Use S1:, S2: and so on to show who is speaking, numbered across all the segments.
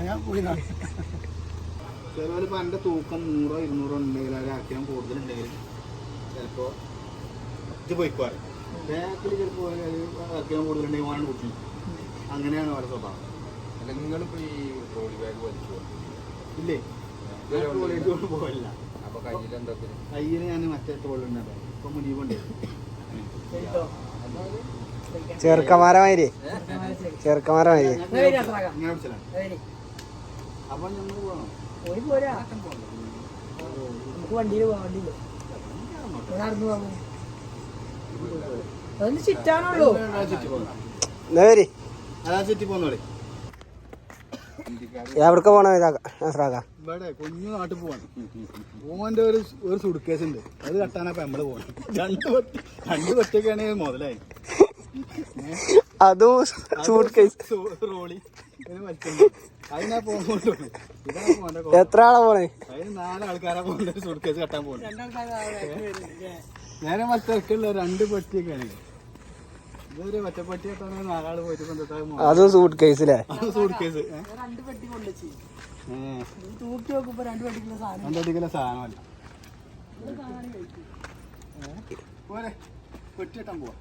S1: ഞാൻ പോയി
S2: ചിലവർ എൻ്റെ തൂക്കം 100-200 ഉണ്ടെങ്കിൽ ഒരാക്കിയാൽ കൂടുതലുണ്ടെങ്കിൽ ചിലപ്പോൾ ഇത് പോയിക്കോറ് ബാക്കിൽ ചിലപ്പോൾ ആക്കിയാൽ കൂടുതലുണ്ടെങ്കിൽ വേണം കുട്ടി. അങ്ങനെയാണ് അവരുടെ സ്വഭാവം.
S3: നിങ്ങളിപ്പോൾ ഈ ട്രോളി ബാഗ് വലിച്ചു
S2: ഇല്ലേ? പോകില്ല.
S3: അപ്പോൾ കയ്യിലെന്താ?
S2: കയ്യിൽ ഞാൻ മറ്റേ തോളുണ്ട്. ഇപ്പം മുനീവുണ്ട്.
S1: ചെറുക്കന്മാരമാതിരി ചെറുക്കന്മാരമാതിരി
S2: അപ്പൊ നമ്മൾ പോകണം.
S4: വണ്ടിയിൽ പോവാം. വണ്ടിയിൽ നടന്നു പോകാം. അതൊന്ന് ചുറ്റാനുള്ളൂ.
S2: ചുറ്റി പോന്നോളി.
S1: എവിടേക്ക് പോണോ?
S2: ഇവിടെ കുഞ്ഞു നാട്ടിൽ പോവാണ്. ഓന്റെ ഒരു സുട്കേസ് ഉണ്ട്. അത് കട്ടാനപ്പോ നമ്മള് പോകണം. രണ്ട് പറ്റൊക്കെയാണെങ്കിൽ മുതലായി.
S1: അതും
S2: റോളി
S1: എത്ര ആളാ പോണേ?
S2: അതിന് 4 ആൾക്കാരാ പോകുന്ന ഒരു സുട്കേസ് കട്ടാൻ പോകുന്നത്. നേരെ മറ്റൊക്കെയുള്ള 2 പെട്ടിയൊക്കെയാണ്. ഇതൊരു ഒറ്റപ്പെട്ടി കെട്ടാണ് 4 ആള് പോയിട്ട്
S1: അതും സൂട്ട് കേസിലെ
S2: സൂട്ട് കേസ്
S4: 2 പെട്ടി കൊണ്ടുവച്ചു തൂക്കി നോക്കുമ്പോ 2 പെട്ടിക്കുള്ള സാധനം
S2: 2 പെട്ടിക്കുള്ള സാധനമല്ല. പോരെ പെട്ടി കെട്ടാൻ പോവാ.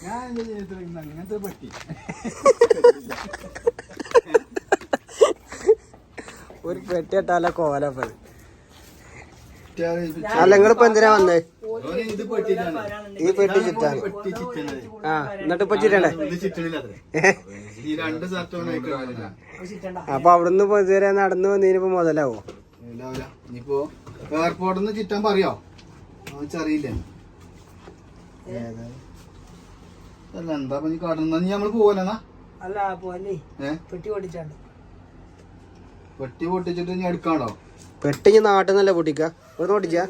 S2: ഞാൻ എന്റെ ജീവിതത്തിൽ അങ്ങനത്തെ പെട്ടി
S1: ഒരു പെട്ടി ഇട്ടാല കോലപ്പത്. അല്ല നിങ്ങളിപ്പോ എന്തിനാ വന്നേ? ഈ പെട്ടി ചുറ്റാൻ. എന്നിട്ട് ഇപ്പൊ ചിറ്റണ്ടേ? അപ്പൊ അവിടുന്ന് ഇതുവരെ നടന്നു വന്നതിനിപ്പോ മുതലാവോ?
S2: ഇനിയിപ്പോ എയർപോർട്ടിൽ നിന്ന് ചിറ്റാൻ പറയോ? അറിയില്ല. എന്താ കാട്ടുന്ന? നമ്മള് പോവലെന്നാ?
S4: അല്ല പോലെ പെട്ടി പൊട്ടിച്ചാണ്ട്.
S2: പെട്ടി പൊട്ടിച്ചിട്ട് ഇനി എടുക്കാണോ?
S1: പെട്ടി നാട്ടിൽ നിന്നല്ല പൊട്ടിക്ക? ഇവിടെ പൊട്ടിച്ചാ?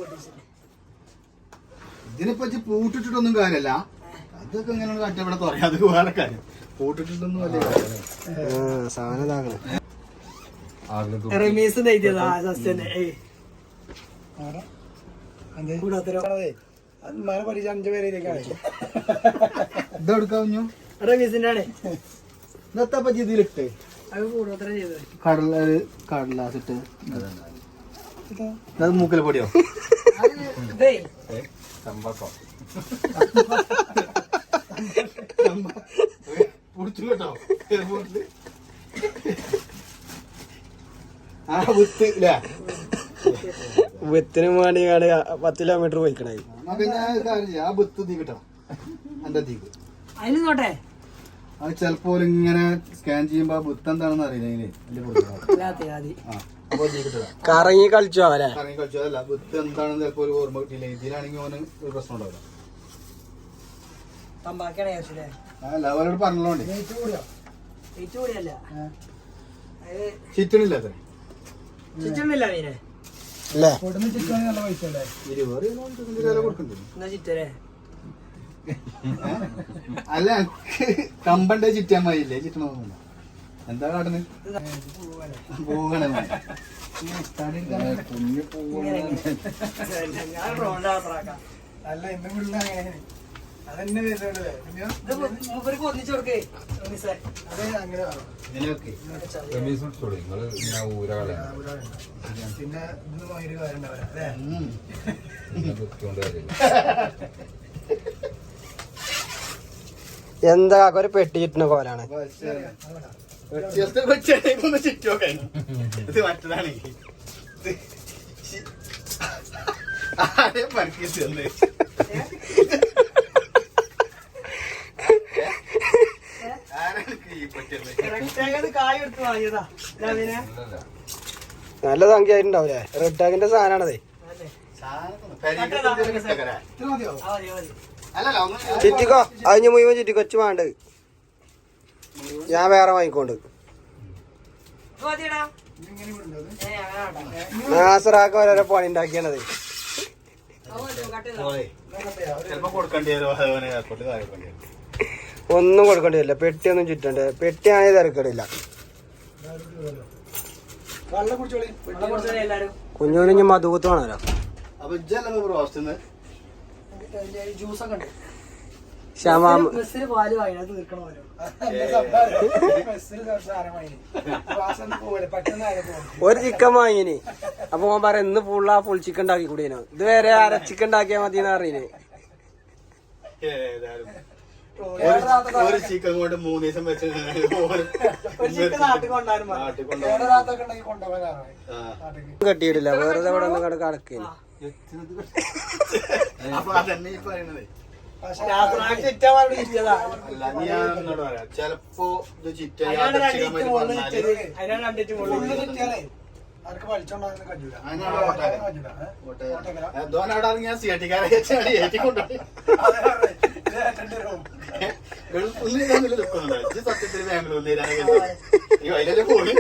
S2: ഇതിനിപ്പോ പൂട്ടിട്ടിട്ടൊന്നും കാര്യല്ല. അതൊക്കെ ഇങ്ങനെ കാറ്റവിടെ പറയാം. അത് വേറെ കാര്യം. പൂട്ടിട്ടിട്ടൊന്നും വലിയ
S1: സാധനം ഇതാകണം. ഇതെടുക്കാഞ്ഞു ഇതിലിട്ട് കടലാസിട്ട് അത് മൂക്കല പൊടിയോ? പൊടിച്ചു കേട്ടോ എയർപോർട്ടില്. ആ വിത്ത് ഇല്ലേ? വിത്തിന് വേണ്ടി 10 കിലോമീറ്റർ പോയിക്കണേ.
S2: ആ വിത്ത് തീ കിട്ടണം. എന്റെ തീക്ക്
S4: അതിനോട്ടെ
S2: അത് ചിലപ്പോ ഇങ്ങനെ സ്കാൻ ചെയ്യുമ്പോ ആ വിത്ത് എന്താണെന്ന് അറിയില്ല.
S1: കറങ്ങി കളിച്ചോ അവരെ?
S2: കറങ്ങി കളിച്ചോ അതല്ല വിത്ത് എന്താണെന്ന് ചിലപ്പോ ഒരു ഓർമ്മ കിട്ടിയില്ല. ഇതിലാണെങ്കിൽ ഓന് ഒരു പ്രശ്നം ഉണ്ടാവില്ല. അല്ല അവരോട് പറഞ്ഞോണ്ട് ചിറ്റണില്ല അത്ര അല്ല കമ്പണ്ടേ ചിറ്റാൻ മതിയില്ലേ? ചിറ്റണമൊന്നുമില്ല. എന്താ കാട്ടുന്നത്? പോകണ കുഞ്ഞു
S1: അല്ല എന്നെ പിള്ള അതെന്നെ
S4: ഒന്നിച്ചോടക്കേ
S1: അതെ അങ്ങനെ
S2: ഇതിനൊക്കെ
S3: പിന്നെ
S1: ഇന്ന് പോയൊരു കാര്യം ഉണ്ടാവില്ല. എന്താ ഒരു പെട്ടി ചുറ്റുന്ന പോലാണ്.
S2: ചിറ്റോക്കെ ഇത് മറ്റതാണെങ്കിൽ ആരെ പരിക്കിച്ചെന്ന്
S1: നല്ല സംഖ്യ ആയിട്ടുണ്ടാവൂലേ? റെഡ് ടാഗിന്റെ സാധനമാണതേ. ചുറ്റിക്കോ അതിന് മുഴുവൻ ചുറ്റിക്കോ. ഒച്ച വേണ്ട, ഞാൻ വേറെ വാങ്ങിക്കോണ്ട്. നാസറാക്ക ഓരോരോ പണി ഉണ്ടാക്കിയാണത്. ഒന്നും കൊടുക്കേണ്ടി വരില്ല. പെട്ടിയൊന്നും ചുറ്റണ്ടേ. പെട്ടിയാണെങ്കിൽ തിരക്കേടില്ല. കുഞ്ഞുകുഞ്ഞു മധുകൂത്ത് വേണമല്ലോ. ഷമാം
S4: ബസ്സിൽ പാല് വാങ്ങി തീർക്കണമല്ലോ
S1: ഒരു ചിക്കൻ വാങ്ങിന്. അപ്പൊ ഓൻ പറയാം ഇന്ന് ഫുൾ ചിക്കൻ ഉണ്ടാക്കി കൂടിയോ. ഇത് വരെ അര ചിക്കൻ ഉണ്ടാക്കിയാ മതി എന്ന് അറിയില്ലേ.
S2: ഒരു ചിക്കൻ കൊണ്ട് 3 ദിവസം വെച്ച്
S1: കെട്ടിയിട്ടില്ല, വെറുതെ ഇവിടെ ഒന്ന് കടക്കേന്.
S2: അപ്പൊ അതന്നെ ഈ പറയണത്. ചെലപ്പോ ഇത് ചിറ്റ ഞാൻ സിയാറ്റിക്കാരെ സത്യത്തിൽ ബാംഗ്ലൂരിൽ പോയി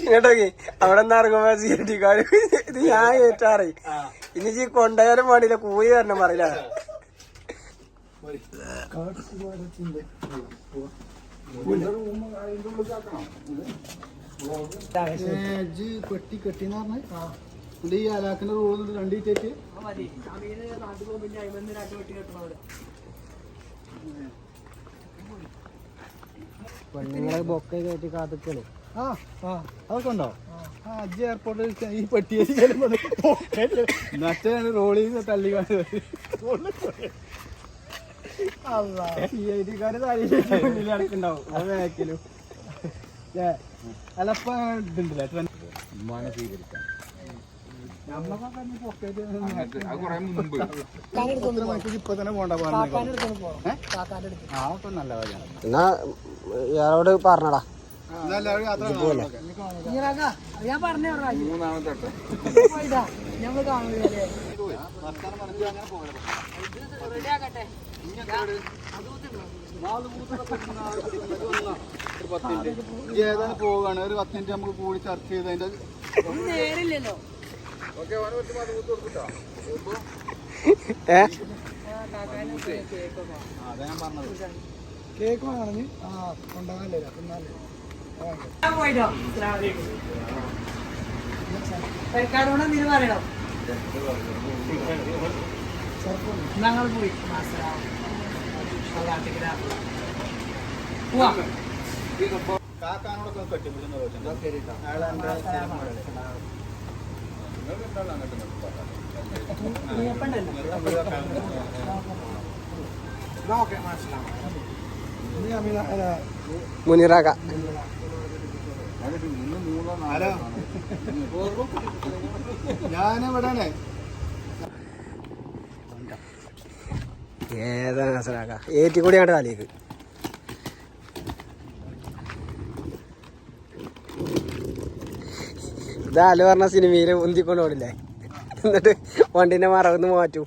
S1: ഇങ്ങോട്ടോക്കെ അവിടെ നിന്ന് ഇറങ്ങുമ്പോ സിറ്റിക്കാര് ഇത് ഞാൻ ഏറ്റാറി. ഇനി ഈ കൊണ്ടുപോയാലും പാടില്ല, കൂലി തരണം പറയില്ല.
S2: പെട്ടി കെട്ടിന്ന് പറഞ്ഞ ഈ അലാക്കിന്റെ റോഡ് രണ്ടീറ്റേക്ക്
S1: പെണ്ണുങ്ങളെ ബൊക്കെ കയറ്റി കാത്തിക്കല്.
S2: അതൊക്കെ ഉണ്ടോ? അജ് എയർപോർട്ടിൽ ഈ പെട്ടിയെ മറ്റേ റോളിൽ തള്ളിക്കാണ്ട്
S1: നടക്കുണ്ടാവും ബാക്കിലും.
S2: അല്ലപ്പ ഇതുണ്ടല്ലേ ഇപ്പൊ തന്നെ പോണ്ട നല്ല കാര്യമാണ്.
S1: എന്നാ ഇയാളോട് പറഞ്ഞടാ.
S4: ഞാൻ പറഞ്ഞു
S3: മൂന്നാമത്തെ
S4: ഞമ്മള് കാണുന്നില്ലേ
S2: ഏതാണ് പോവുകയാണ്. ഒരു 10 മിനിറ്റ് നമുക്ക് കൂടി ചർച്ച ചെയ്തതിന്റെ
S4: നേരില്ലല്ലോ.
S2: അതാ ഞാൻ പറഞ്ഞത്. കേക്ക് വാങ്ങി കൊണ്ടുപോകാനല്ലേ
S4: പെരക്കാരോട് നീ പറയണം. ഞങ്ങൾ പോയി
S2: കാക്കാനോടൊക്കെ കെട്ടിപ്പിടിക്കുന്ന
S1: മുനിറാക്ക
S2: ഞാനെവിടാണ്
S1: ഏതാണ് മനസ്സിലാക്ക ഏറ്റിക്കൂടിയാണ് തലേക്ക്. ഇതാല് പറഞ്ഞ സിനിമയില് ഉന്തിക്കൊണ്ട് ഓടില്ലേ, എന്നിട്ട് വണ്ടിന്റെ മറവെന്ന് മാറ്റൂ.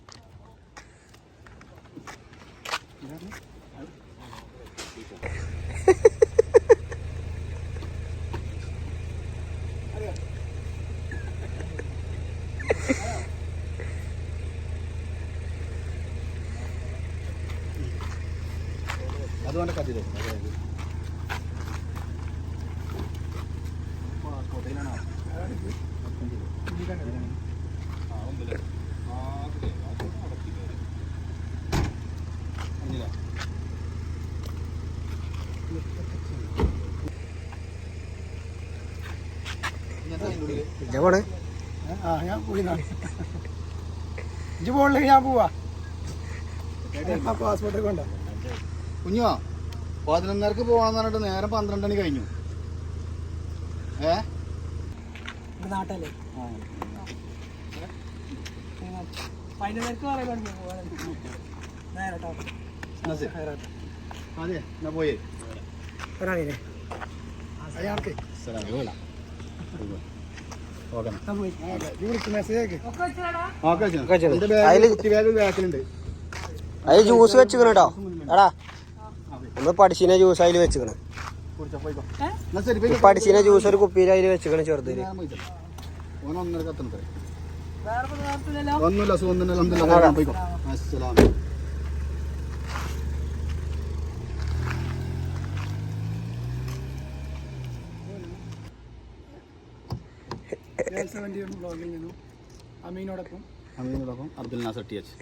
S2: അതുകൊണ്ട് കത്തില്ലേ
S1: പോണേ.
S2: ഞാൻ പോയി ഇജ്ജ് പോണില്ലെങ്കിൽ ഞാൻ പോവാ. പാസ്പോർട്ടൊക്കെ ഉണ്ടോ കുഞ്ഞോ? 11:30 പോവാന്ന് പറഞ്ഞിട്ട് നേരം 12 മണി കഴിഞ്ഞു.
S4: നാട്ടല്ലേ 11:00
S2: അതെ എന്നാ പോയേ
S4: ഒരാളില്ലേ
S2: അയാൾക്ക് മെസ്സേജ് ബാക്കിലുണ്ട്.
S1: അതിൽ ജ്യൂസ് വെച്ചിക്കണ കേട്ടോ. എടാ നമ്മള് പഠിച്ചിനെ ജ്യൂസ് അതിൽ വെച്ചിക്കണ്. പഠിച്ചിനെ ജ്യൂസ് ഒരു കുപ്പിയിൽ അതിൽ വെച്ചിക്കണ് ചെറുതില്.
S2: ഒന്നുമില്ല സുഖം പോയിക്കോ. അസ്സലാം. അമീനോടൊപ്പം അബ്ദുൽ നാസർ ടി എച്ച്.